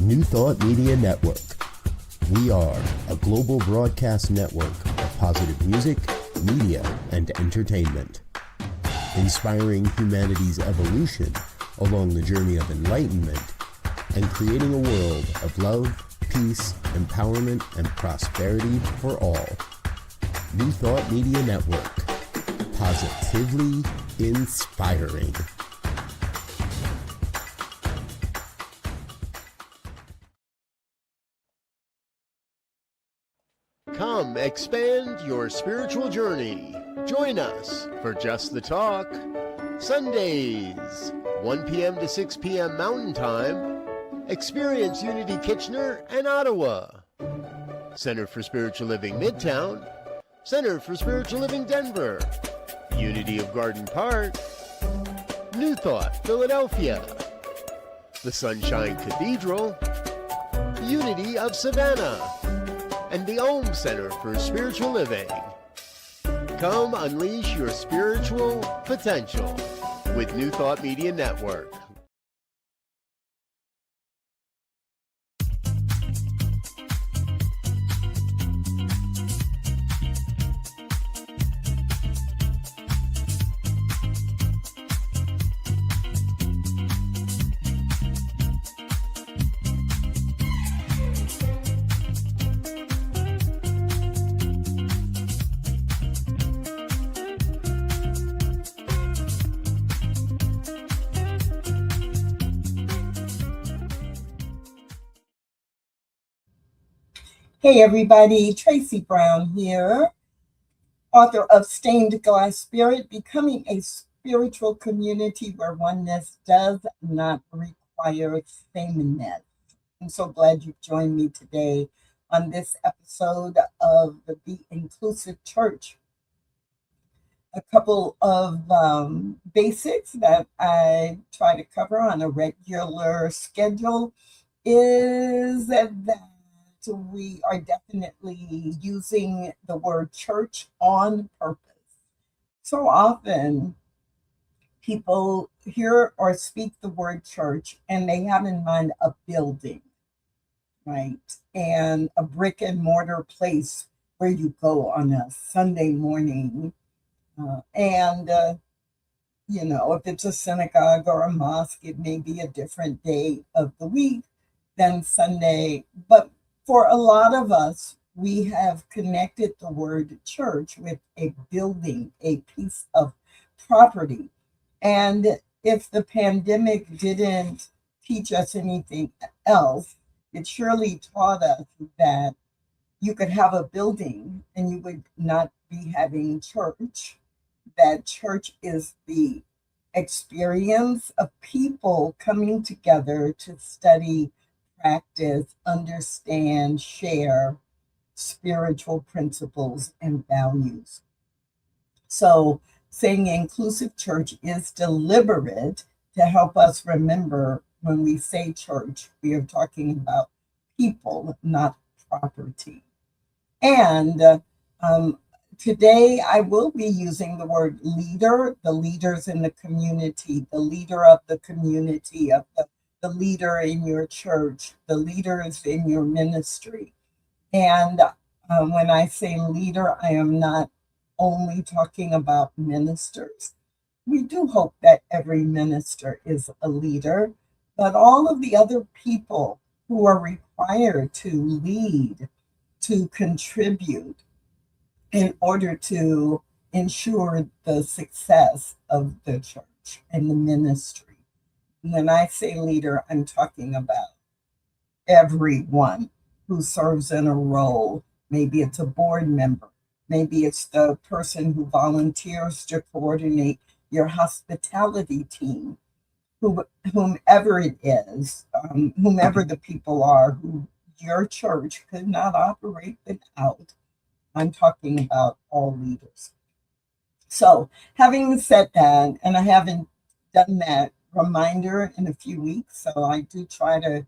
New Thought Media Network. We are a global broadcast network of positive music, media, and entertainment, inspiring humanity's evolution along the journey of enlightenment and creating a world of love, peace, empowerment, and prosperity for all. New Thought Media Network. Positively inspiring. Come expand your spiritual journey. Join us for Just the Talk. Sundays, 1 p.m. to 6 p.m. Mountain Time. Experience Unity Kitchener and Ottawa. Center for Spiritual Living Midtown. Center for Spiritual Living Denver. Unity of Garden Park. New Thought Philadelphia. The Sunshine Cathedral. Unity of Savannah. And the Ohm Center for Spiritual Living. Come unleash your spiritual potential with New Thought Media Network. Hey everybody, Tracy Brown here, author of Stained Glass Spirit, Becoming a Spiritual Community Where Oneness Does Not Require Sameness. I'm so glad you've joined me today on this episode of the Be Inclusive Church. A couple of basics that I try to cover on a regular schedule is that we are definitely using the word church on purpose. So often people hear or speak the word church and they have in mind a building, right? And a brick and mortar place where you go on a Sunday morning. If it's a synagogue or a mosque, it may be a different day of the week than Sunday. But for a lot of us, we have connected the word church with a building, a piece of property. And if the pandemic didn't teach us anything else, it surely taught us that you could have a building and you would not be having church. That church is the experience of people coming together to study, practice, understand, share spiritual principles and values. So saying inclusive church is deliberate to help us remember when we say church, we are talking about people, not property. And today I will be using the word leader, the leaders in the community, the leader of the community, of the leader in your church, the leaders in your ministry. And when I say leader, I am not only talking about ministers. We do hope that every minister is a leader, but all of the other people who are required to lead, to contribute in order to ensure the success of the church and the ministry. When I say leader, I'm talking about everyone who serves in a role. Maybe it's a board member. Maybe it's the person who volunteers to coordinate your hospitality team, whomever it is, whomever the people are who your church could not operate without. I'm talking about all leaders. So having said that, and I haven't done that reminder in a few weeks, so I do try to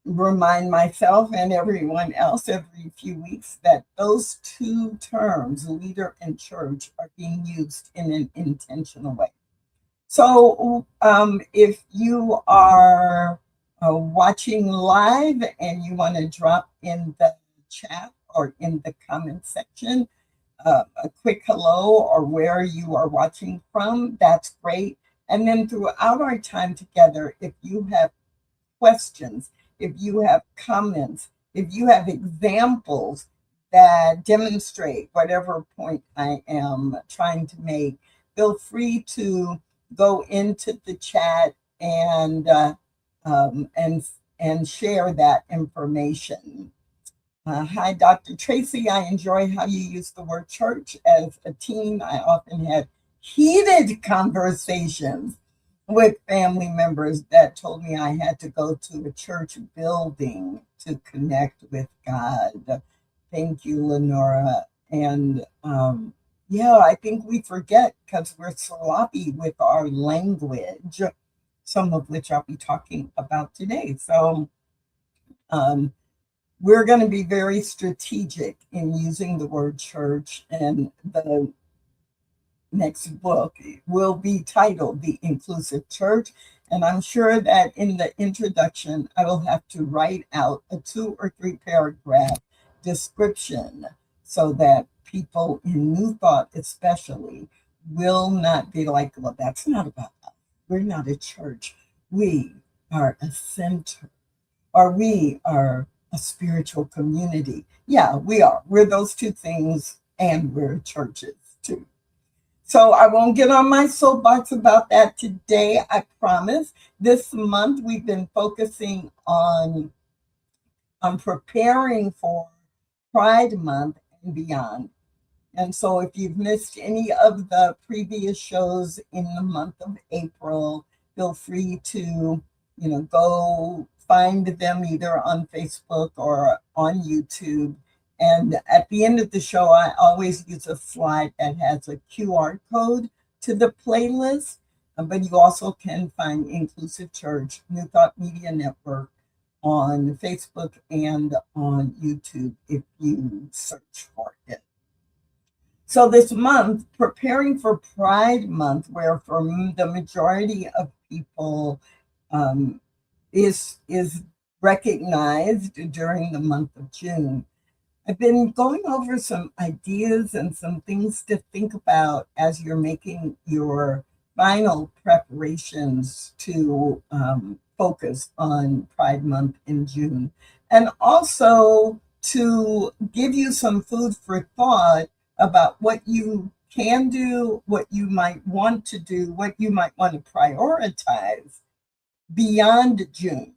remind myself and everyone else every few weeks that those two terms, leader and church, are being used in an intentional way. So if you are watching live and you want to drop in the chat or in the comment section a quick hello or where you are watching from, that's great. And then throughout our time together, if you have questions, if you have comments, if you have examples that demonstrate whatever point I am trying to make, feel free to go into the chat and share that information. Hi, Dr. Tracy. I enjoy how you use the word church. As a teen, I often had heated conversations with family members that told me I had to go to a church building to connect with God. Thank you, Lenora. And yeah, I think we forget because we're sloppy with our language, some of which I'll be talking about today. So we're going to be very strategic in using the word church, and the next book will be titled The Inclusive Church. And I'm sure that in the introduction, I will have to write out a 2 or 3 paragraph description so that people in New Thought especially will not be like, well, that's not about us. We're not a church. We are a center, or we are a spiritual community. Yeah, we are. We're those two things, and we're churches too. So I won't get on my soapbox about that today, I promise. This month we've been focusing on preparing for Pride Month and beyond. And so if you've missed any of the previous shows in the month of April, feel free to, go find them either on Facebook or on YouTube. And at the end of the show, I always use a slide that has a QR code to the playlist. But you also can find Inclusive Church, New Thought Media Network on Facebook and on YouTube if you search for it. So this month, preparing for Pride Month, where for the majority of people is recognized during the month of June, I've been going over some ideas and some things to think about as you're making your final preparations to focus on Pride Month in June. And also to give you some food for thought about what you can do, what you might want to do, what you might want to prioritize beyond June.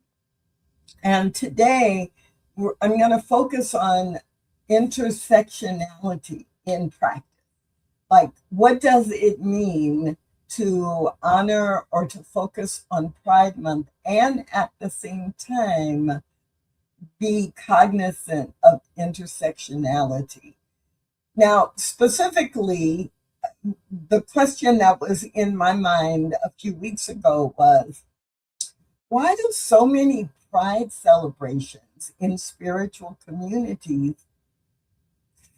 And today, I'm going to focus on intersectionality in practice. Like, what does it mean to honor or to focus on Pride Month and at the same time be cognizant of intersectionality? Now, specifically, the question that was in my mind a few weeks ago was, why do so many Pride celebrations in spiritual communities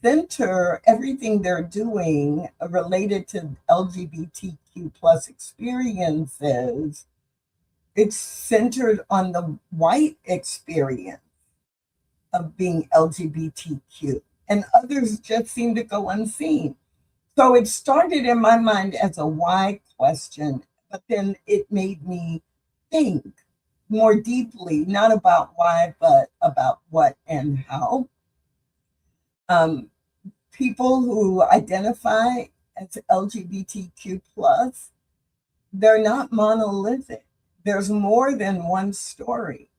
center everything they're doing related to LGBTQ plus experiences? It's centered on the white experience of being LGBTQ, and others just seem to go unseen. So it started in my mind as a why question, but then it made me think more deeply, not about why, but about what and how. People who identify as LGBTQ plus, they're not monolithic. There's more than one story.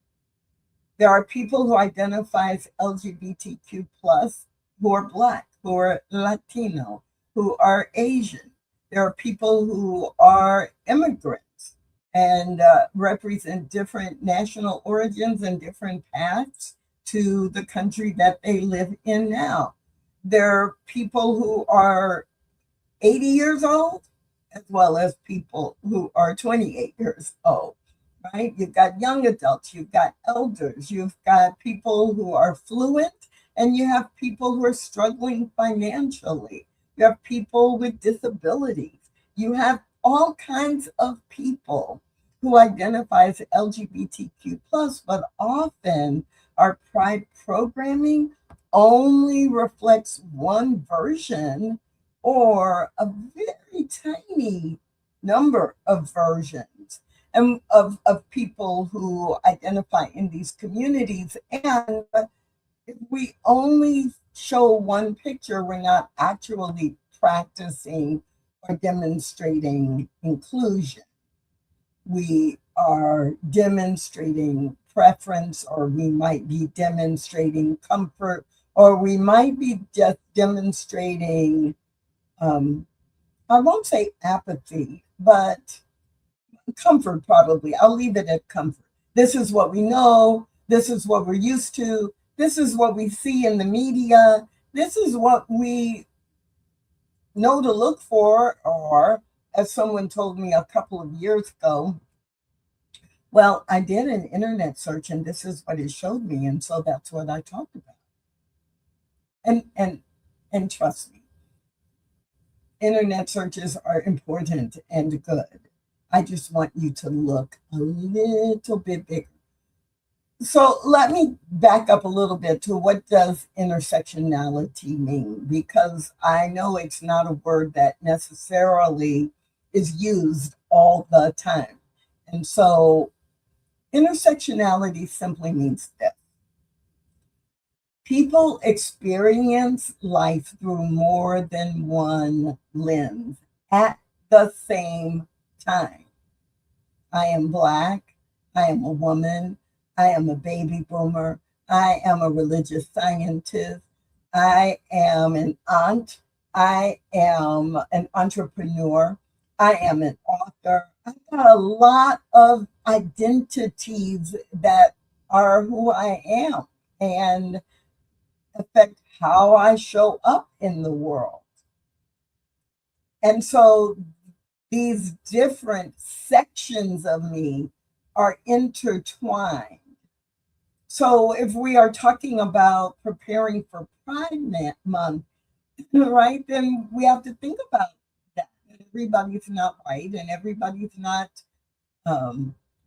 There are people who identify as LGBTQ plus who are Black, who are Latino, who are Asian. There are people who are immigrants and represent different national origins and different paths to the country that they live in now. There are people who are 80 years old, as well as people who are 28 years old, right? You've got young adults, you've got elders, you've got people who are fluent, and you have people who are struggling financially. You have people with disabilities. You have all kinds of people who identify as LGBTQ but often our Pride programming only reflects one version or a very tiny number of versions and of people who identify in these communities. And if we only show one picture, we're not actually practicing or demonstrating inclusion. We are demonstrating preference, or we might be demonstrating comfort, or we might be just demonstrating, I won't say apathy, but comfort probably. I'll leave it at comfort. This is what we know. This is what we're used to. This is what we see in the media. This is what we know to look for, or as someone told me a couple of years ago, well, I did an internet search and this is what it showed me. And so that's what I talked about. And trust me, internet searches are important and good. I just want you to look a little bit bigger. So let me back up a little bit to what does intersectionality mean? Because I know it's not a word that necessarily is used all the time. And so intersectionality simply means this. People experience life through more than one lens at the same time. I am Black, I am a woman, I am a baby boomer, I am a religious scientist, I am an aunt, I am an entrepreneur, I am an author. I've got a lot of identities that are who I am and affect how I show up in the world. And so these different sections of me are intertwined. So if we are talking about preparing for Pride Month, right, then we have to think about that. Everybody's not white and everybody's not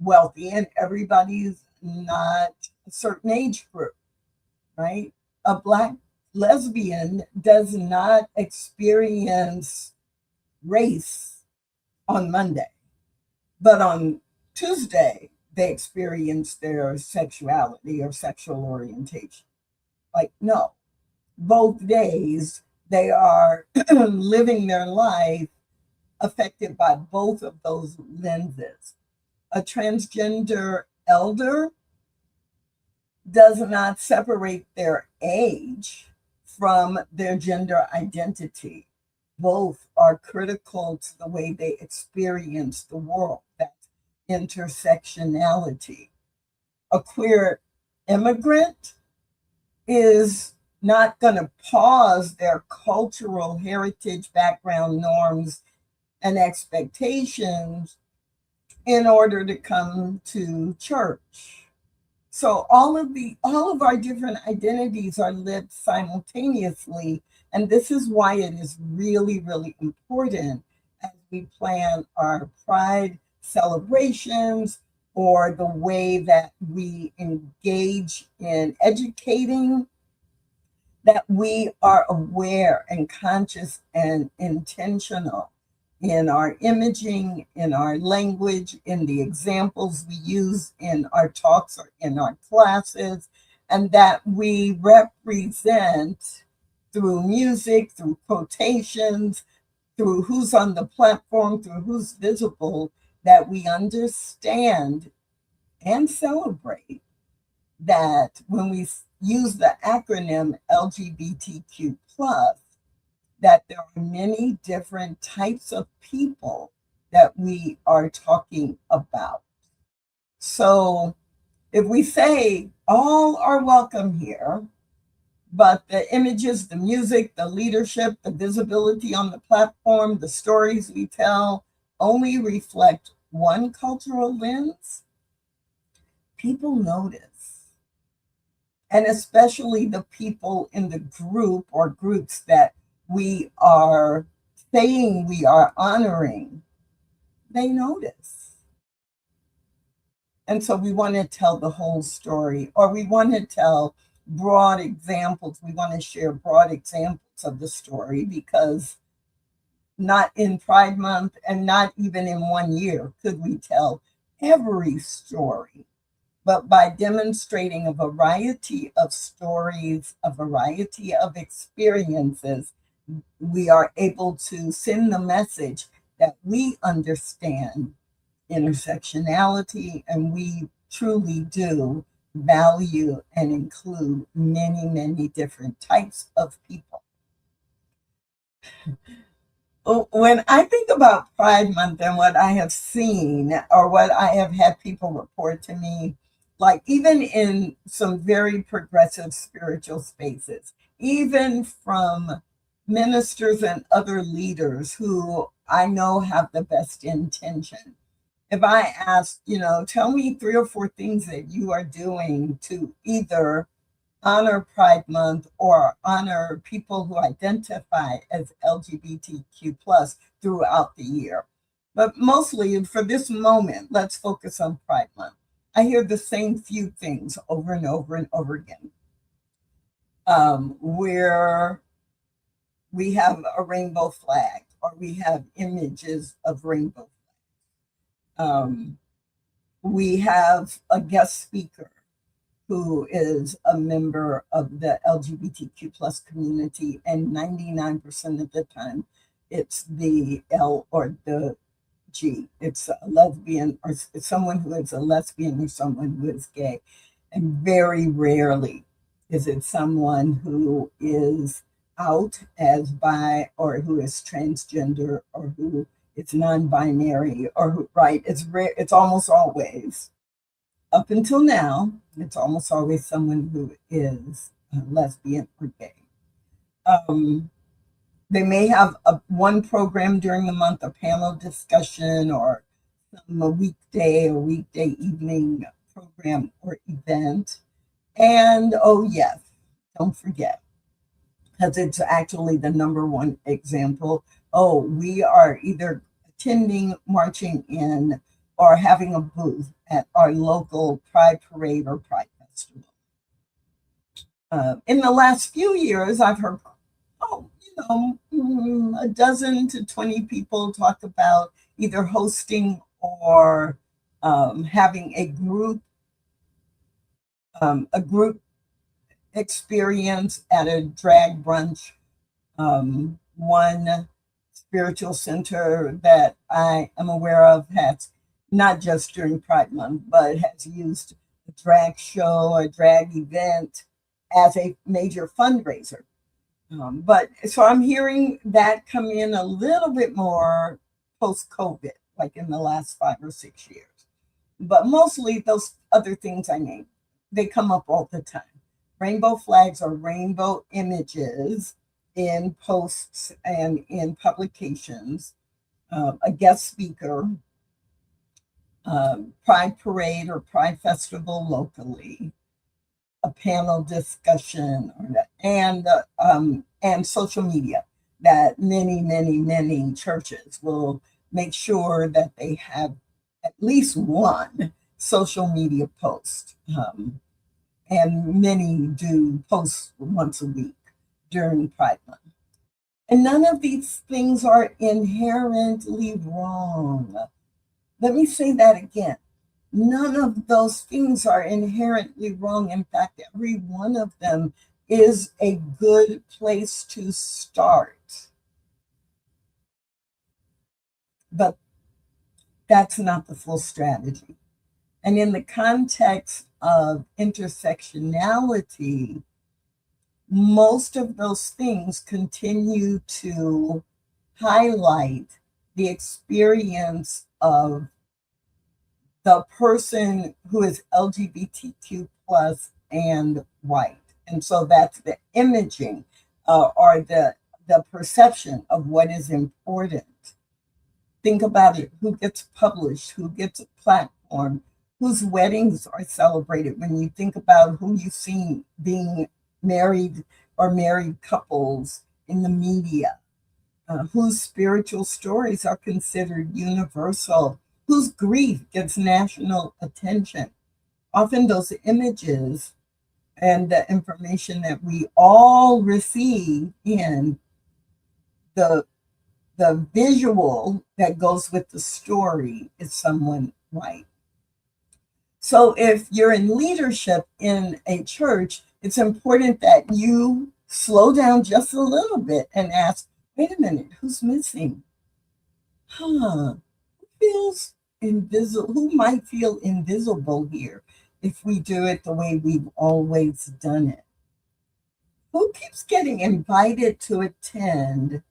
wealthy and everybody's not a certain age group, right? A Black lesbian does not experience race on Monday, but on Tuesday, they experience their sexuality or sexual orientation. Like, no, both days they are living their life affected by both of those lenses. A transgender elder does not separate their age from their gender identity. Both are critical to the way they experience the world. That's intersectionality. A queer immigrant is not going to pause their cultural heritage, background, norms, and expectations in order to come to church. So all of our different identities are lived simultaneously, and this is why it is really, really important as we plan our Pride celebrations or the way that we engage in educating, that we are aware and conscious and intentional in our imaging, in our language, in the examples we use in our talks or in our classes, and that we represent through music, through quotations, through who's on the platform, through who's visible, that we understand and celebrate that when we use the acronym LGBTQ+, that there are many different types of people that we are talking about. So if we say all are welcome here, but the images, the music, the leadership, the visibility on the platform, the stories we tell only reflect one cultural lens, people notice. And especially the people in the group or groups that we are saying we are honoring, they notice. And so we want to tell the whole story, or we want to tell broad examples. We want to share broad examples of the story, because not in Pride Month and not even in 1 year could we tell every story. But by demonstrating a variety of stories, a variety of experiences, we are able to send the message that we understand intersectionality, and we truly do value and include many, many different types of people. When I think about Pride Month and what I have seen, or what I have had people report to me, like even in some very progressive spiritual spaces, even from ministers and other leaders who I know have the best intention. If I ask, tell me 3 or 4 things that you are doing to either honor Pride Month or honor people who identify as LGBTQ plus throughout the year. But mostly for this moment, let's focus on Pride Month. I hear the same few things over and over and over again, where we have a rainbow flag, or we have images of rainbow flags. We have a guest speaker who is a member of the LGBTQ plus community, and 99% of the time it's the L or the G. It's a lesbian, or it's someone who is a lesbian, or someone who is gay. And very rarely is it someone who is out as bi, or who is transgender, or who is non-binary, or who, right? It's almost always, up until now, it's almost always someone who is lesbian or gay. They may have one program during the month, a panel discussion, or a weekday or weekday evening program or event. And oh yes, don't forget, because it's actually the number one example. Oh, we are either attending, marching in, or having a booth at our local Pride Parade or Pride Festival. In the last few years, I've heard, a dozen to 20 people talk about either hosting or having a group experience at a drag brunch. One spiritual center that I am aware of has, not just during Pride Month, but has used a drag show, a drag event as a major fundraiser. But so I'm hearing that come in a little bit more post-COVID, like in the last 5 or 6 years. But mostly those other things I named, they come up all the time. Rainbow flags or rainbow images in posts and in publications, a guest speaker, Pride Parade or Pride Festival locally, a panel discussion, and social media, that many churches will make sure that they have at least one social media post. And many do post once a week during Pride Month. And none of these things are inherently wrong. Let me say that again. None of those things are inherently wrong. In fact, every one of them is a good place to start. But that's not the full strategy. And in the context of intersectionality, most of those things continue to highlight the experience of the person who is LGBTQ plus and white. And so that's the imaging, or the perception of what is important. Think about it. Who gets published? Who gets a platform? Whose weddings are celebrated? When you think about who you've seen being married or married couples in the media, whose spiritual stories are considered universal, whose grief gets national attention. Often those images and the information that we all receive in the visual that goes with the story is someone white. So if you're in leadership in a church, it's important that you slow down just a little bit and ask, wait a minute, who's missing? Who feels invisible? Who might feel invisible here if we do it the way we've always done it? Who keeps getting invited to attend,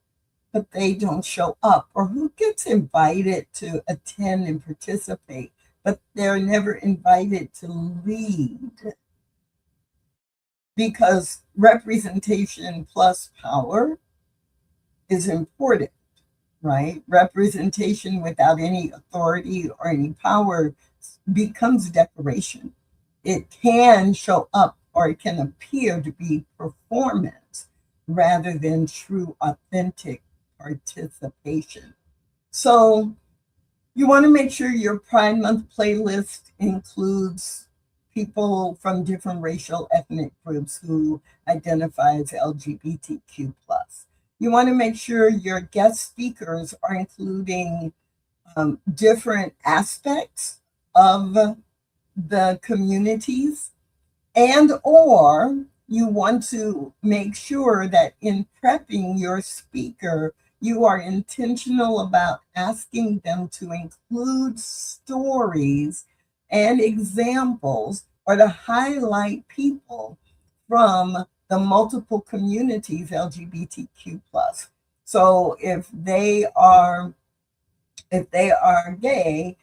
but they don't show up? Or who gets invited to attend and participate, but they're never invited to lead? Because representation plus power is important, right? Representation without any authority or any power becomes decoration. It can show up or it can appear to be performance rather than true, authentic participation. So you want to make sure your Pride Month playlist includes people from different racial ethnic groups who identify as LGBTQ+. You want to make sure your guest speakers are including different aspects of the communities, and or you want to make sure that in prepping your speaker, you are intentional about asking them to include stories and examples or to highlight people from the multiple communities LGBTQ+. So if they are gay,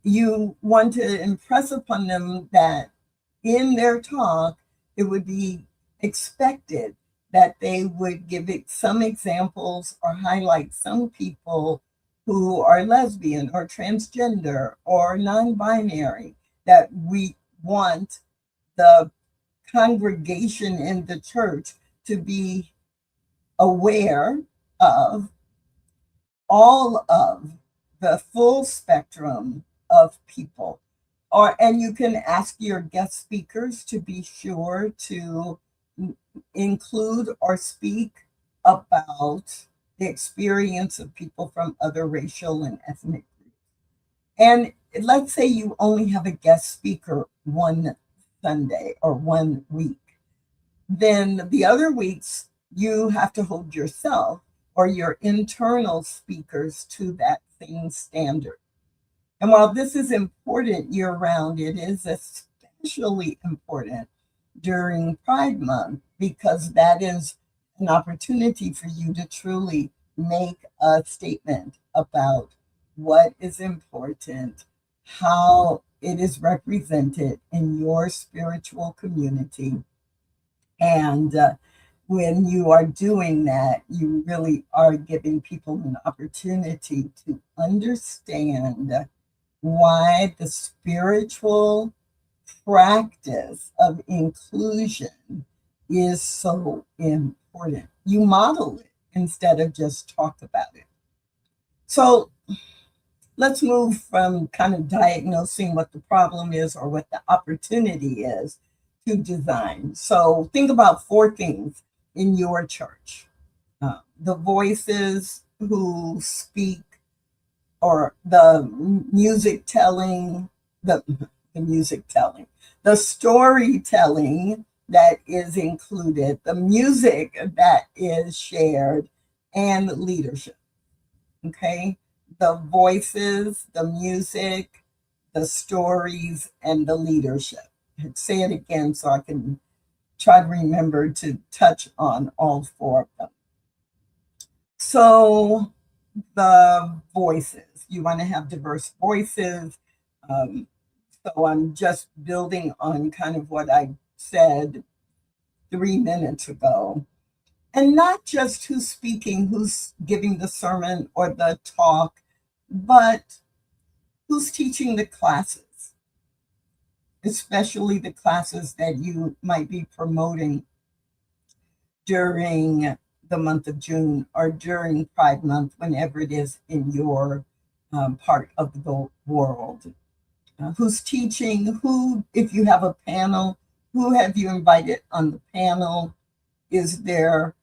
you want to impress upon them that in their talk, it would be expected that they would give it some examples or highlight some people who are lesbian or transgender or non-binary, that we want the congregation in the church to be aware of all of the full spectrum of people. And you can ask your guest speakers to be sure to include or speak about the experience of people from other racial and ethnic groups. And let's say you only have a guest speaker one Sunday or 1 week. Then the other weeks, you have to hold yourself or your internal speakers to that same standard. And while this is important year-round, it is especially important during Pride Month, because that is an opportunity for you to truly make a statement about what is important, how it is represented in your spiritual community. And when you are doing that, you really are giving people an opportunity to understand why the spiritual practice of inclusion is so important. You model it instead of just talk about it. So let's move from kind of diagnosing what the problem is or what the opportunity is to design. So think about 4 things in your church. The voices who speak, or the music telling, the storytelling that is included, the music that is shared, and leadership. Okay? The voices, the music, the stories, and the leadership. I'd say it again so I can try to remember to touch on all 4 of them. So the voices, you want to have diverse voices. So I'm just building on kind of what I said 3 minutes ago. And not just who's speaking, who's giving the sermon or the talk, but who's teaching the classes, especially the classes that you might be promoting during the month of June or during Pride Month, whenever it is in your part of the world. Who's teaching? Who, if you have a panel, who have you invited on the panel? Is there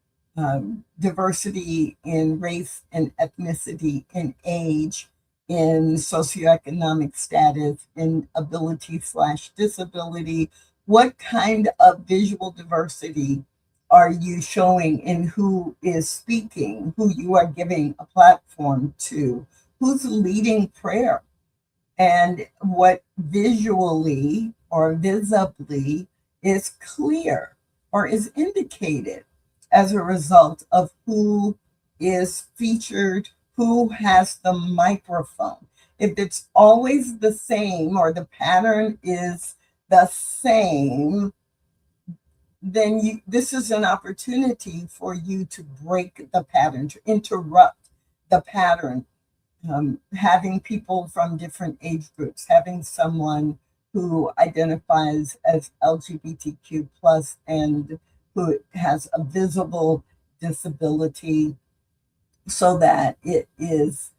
diversity in race and ethnicity, in age, in socioeconomic status, in ability/disability? What kind of visual diversity are you showing in who is speaking, who you are giving a platform to, who's leading prayer, and what visually or visibly is clear or is indicated as a result of who is featured, who has the microphone. If it's always the same or the pattern is the same, then this is an opportunity for you to break the pattern, to interrupt the pattern. Having people from different age groups, having someone who identifies as LGBTQ plus and who has a visible disability, so that it is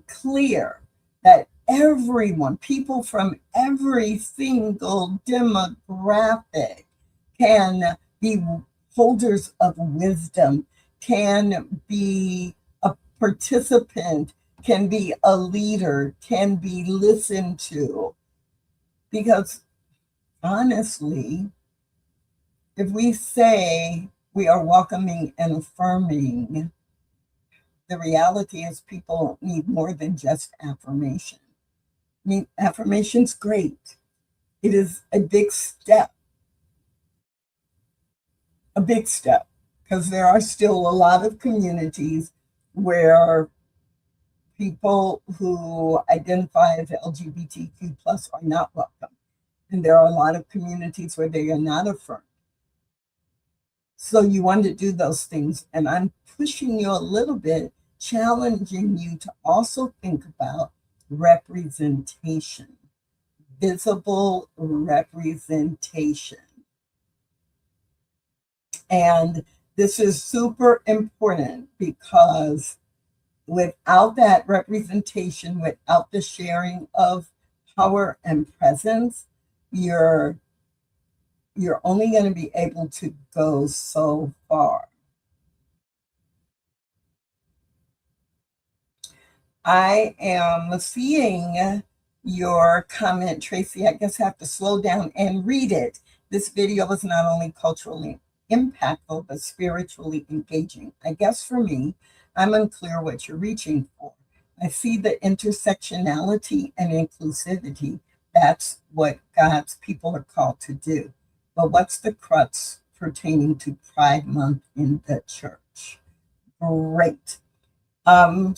clear that everyone, people from every single demographic, can be holders of wisdom, can be a participant, can be a leader, can be listened to. Because honestly, if we say we are welcoming and affirming, the reality is people need more than just affirmation. I mean, affirmation's great. It is a big step, because there are still a lot of communities where people who identify as LGBTQ plus are not welcome. And there are a lot of communities where they are not affirmed. So you want to do those things. And I'm pushing you a little bit, challenging you to also think about representation, visible representation. And this is super important because without that representation, without the sharing of power and presence, you're only going to be able to go so far. I am seeing your comment, Tracy. I guess I have to slow down and read it. This video was not only culturally impactful, but spiritually engaging. I guess for me, I'm unclear what you're reaching for. I see the intersectionality and inclusivity. That's what God's people are called to do. But what's the crux pertaining to Pride Month in the church? Great. And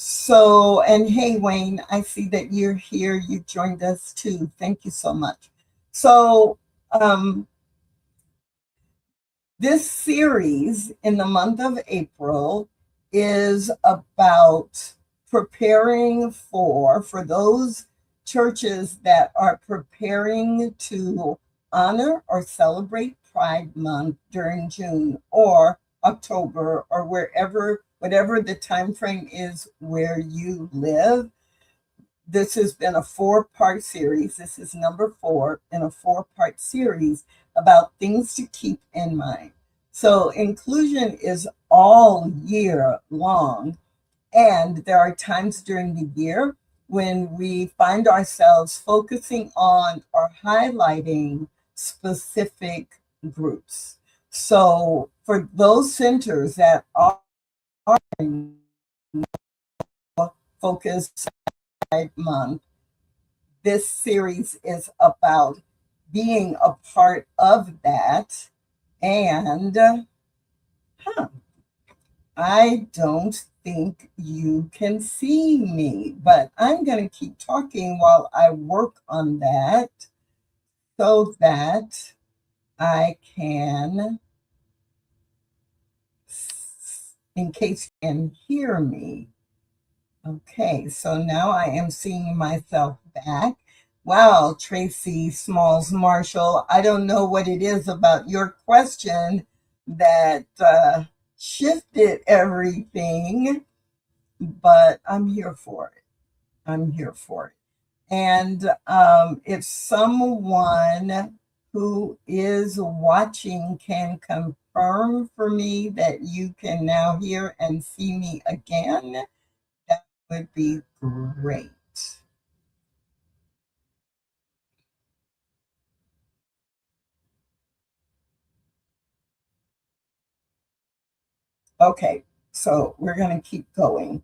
hey, Wayne, I see that you're here. You joined us too. Thank you so much. So, this series in the month of April is about preparing for those churches that are preparing to honor or celebrate Pride Month during June or October or whatever the time frame is where you live. This has been a 4-part series. This is number 4 in a 4-part series about things to keep in mind. So inclusion is all year long. And there are times during the year when we find ourselves focusing on or highlighting specific groups. So for those centers that are focused Pride Month, this series is about being a part of that. And I don't think you can see me, but I'm going to keep talking while I work on that so that I can, in case you can hear me. Okay, so now I am seeing myself back. Wow, Tracy Smalls Marshall, I don't know what it is about your question that shifted everything, but I'm here for it. I'm here for it. And if someone who is watching can confirm for me that you can now hear and see me again, that would be great. Okay, so we're going to keep going.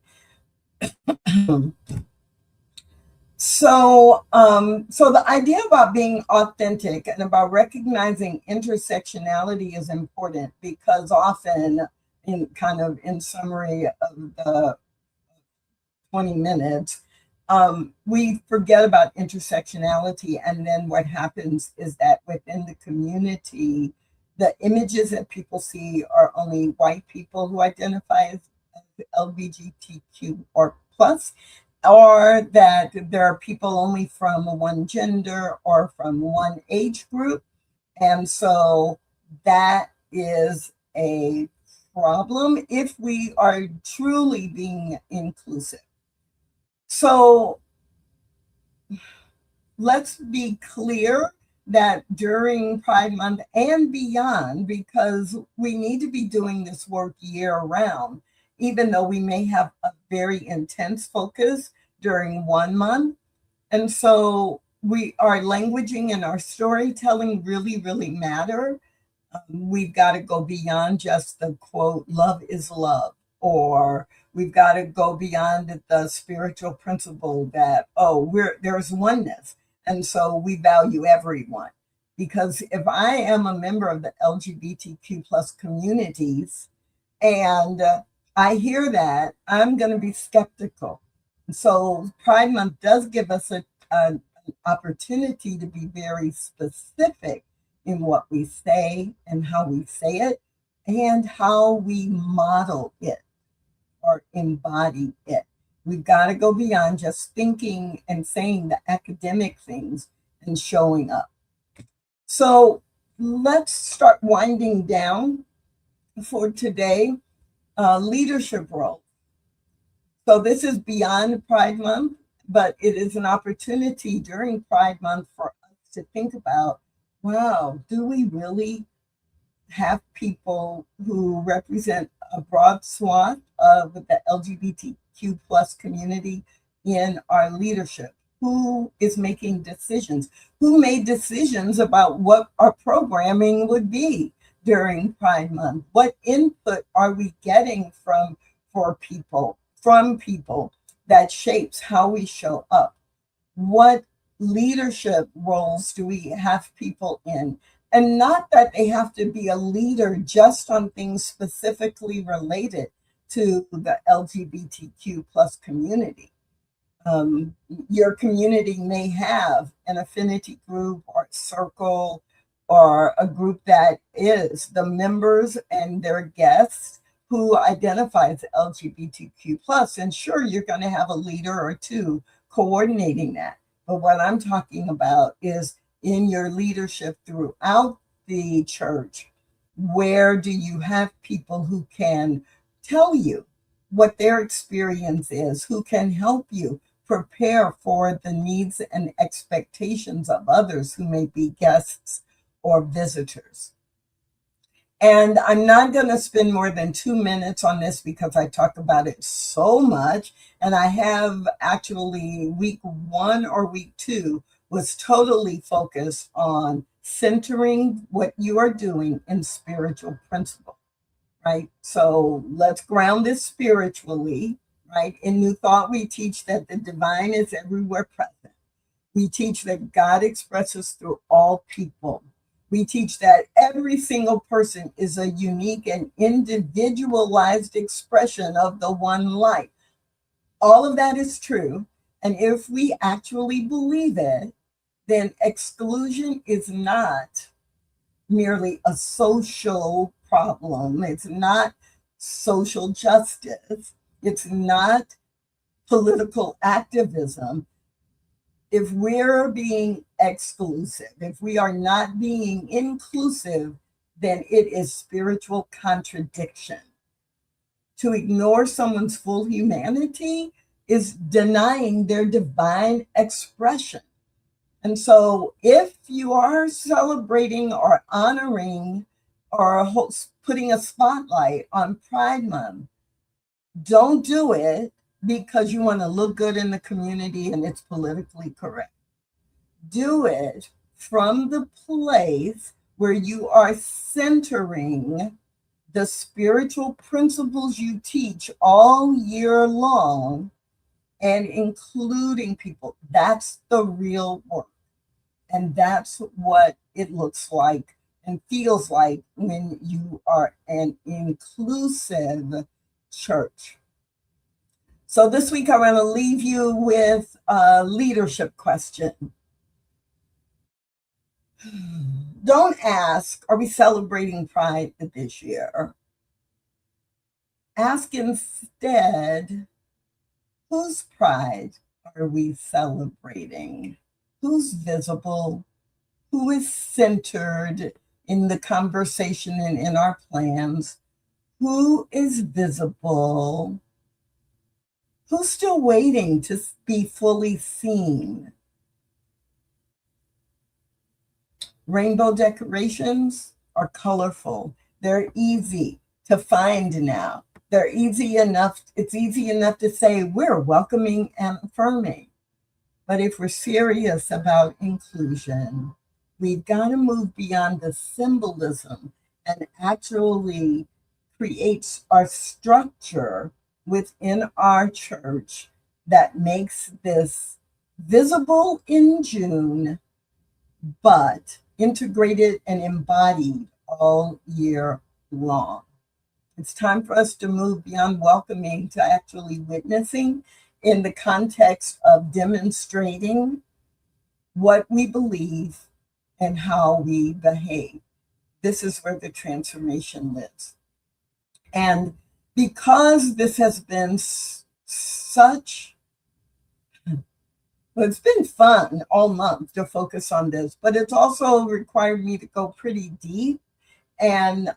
So the idea about being authentic and about recognizing intersectionality is important because often, in summary of the 20 minutes, we forget about intersectionality, and then what happens is that within the community, the images that people see are only white people who identify as LGBTQ or plus, or that there are people only from one gender or from one age group. And so that is a problem if we are truly being inclusive. So let's be clear that during Pride Month and beyond, because we need to be doing this work year round, even though we may have a very intense focus during 1 month. And so our languaging and our storytelling really, really matter. We've got to go beyond just the quote, love is love, or we've got to go beyond the spiritual principle that, there's oneness. And so we value everyone. Because if I am a member of the LGBTQ plus communities and I hear that, I'm going to be skeptical. So Pride Month does give us an opportunity to be very specific in what we say and how we say it and how we model it or embody it. We've got to go beyond just thinking and saying the academic things and showing up. So let's start winding down for today. Leadership role. So this is beyond Pride Month, but it is an opportunity during Pride Month for us to think about, wow, do we really have people who represent a broad swath of the LGBTQ plus community in our leadership? Who is making decisions? Who made decisions about what our programming would be during Pride Month? What input are we getting from people that shapes how we show up? What leadership roles do we have people in? And not that they have to be a leader just on things specifically related to the LGBTQ plus community. Your community may have an affinity group or circle or a group that is the members and their guests who identifies LGBTQ plus. And sure, you're going to have a leader or two coordinating that. But what I'm talking about is in your leadership throughout the church, where do you have people who can tell you what their experience is, who can help you prepare for the needs and expectations of others who may be guests or visitors? And I'm not going to spend more than 2 minutes on this because I talk about it so much. And I have actually week 1 or week 2 was totally focused on centering what you are doing in spiritual principle, right? So let's ground this spiritually, right? In New Thought, we teach that the divine is everywhere present. We teach that God expresses through all people. We teach that every single person is a unique and individualized expression of the one light. All of that is true. And if we actually believe it, then exclusion is not merely a social problem. It's not social justice. It's not political activism. If we're being exclusive, if we are not being inclusive, then it is spiritual contradiction. To ignore someone's full humanity is denying their divine expression. And so if you are celebrating or honoring or putting a spotlight on Pride Month, don't do it because you want to look good in the community and it's politically correct. Do it from the place where you are centering the spiritual principles you teach all year long and including people. That's the real work. And that's what it looks like and feels like when you are an inclusive church. So this week, I want to leave you with a leadership question. Don't ask, are we celebrating Pride this year? Ask instead, whose pride are we celebrating? Who's visible? Who is centered in the conversation and in our plans? Who is visible? Who's still waiting to be fully seen? Rainbow decorations are colorful. They're easy to find now. They're easy enough. It's easy enough to say we're welcoming and affirming. But if we're serious about inclusion, we've got to move beyond the symbolism and actually create our structure within our church that makes this visible in June, but integrated and embodied all year long. It's time for us to move beyond welcoming to actually witnessing in the context of demonstrating what we believe and how we behave. This is where the transformation lives. And because this has been it's been fun all month to focus on this, but it's also required me to go pretty deep and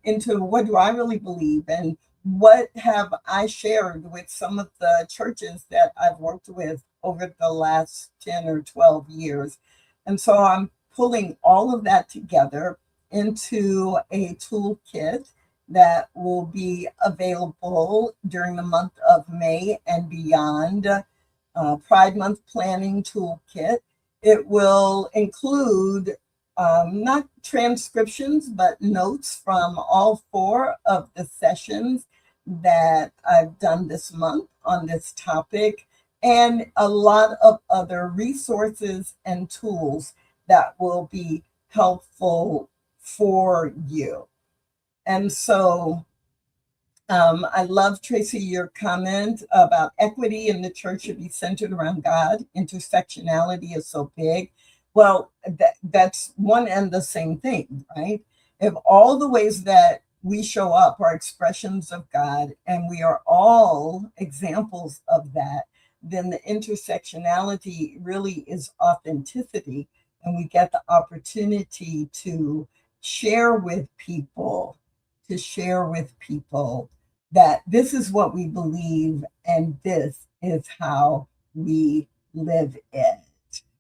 into what do I really believe and what have I shared with some of the churches that I've worked with over the last 10 or 12 years. And so I'm pulling all of that together into a toolkit that will be available during the month of May and beyond. Pride Month Planning Toolkit. It will include not transcriptions, but notes from all 4 of the sessions that I've done this month on this topic, and a lot of other resources and tools that will be helpful for you. And so I love, Tracy, your comment about equity in the church should be centered around God. Intersectionality is so big. Well, that's one and the same thing, right? If all the ways that we show up are expressions of God, and we are all examples of that, then the intersectionality really is authenticity. And we get the opportunity to share with people, that this is what we believe and this is how we live it.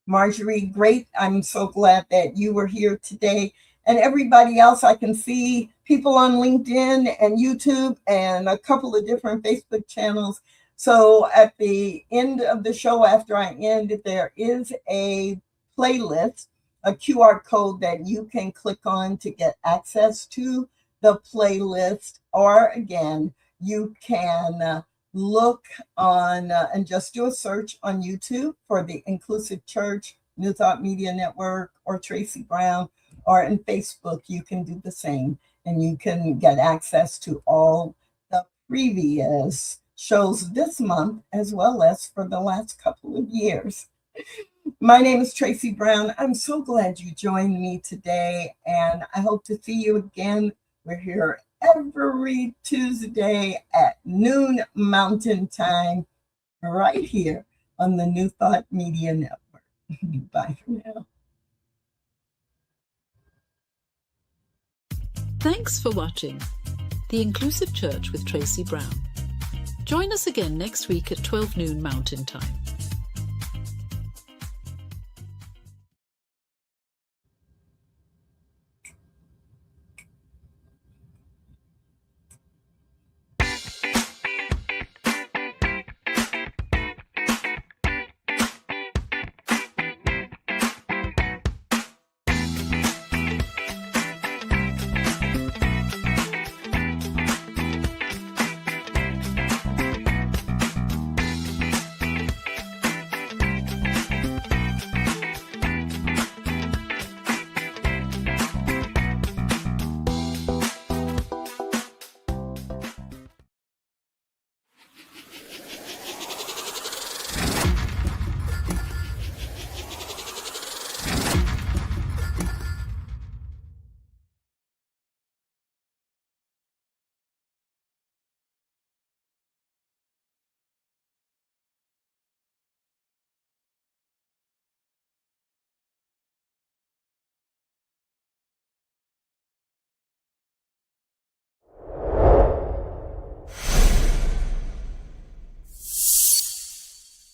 Marjorie, great. I'm so glad that you were here today. And everybody else, I can see people on LinkedIn and YouTube and a couple of different Facebook channels. So at the end of the show, after I end, there is a playlist, a QR code that you can click on to get access to the playlist, or again, you can look on and just do a search on YouTube for the Inclusive Church, New Thought Media Network, or Tracy Brown, or in Facebook, you can do the same, and you can get access to all the previous shows this month, as well as for the last couple of years. My name is Tracy Brown. I'm so glad you joined me today, and I hope to see you again. We're here every Tuesday at noon Mountain Time, right here on the New Thought Media Network. Bye for now. Thanks for watching The Inclusive Church with Tracy Brown. Join us again next week at 12 noon Mountain Time.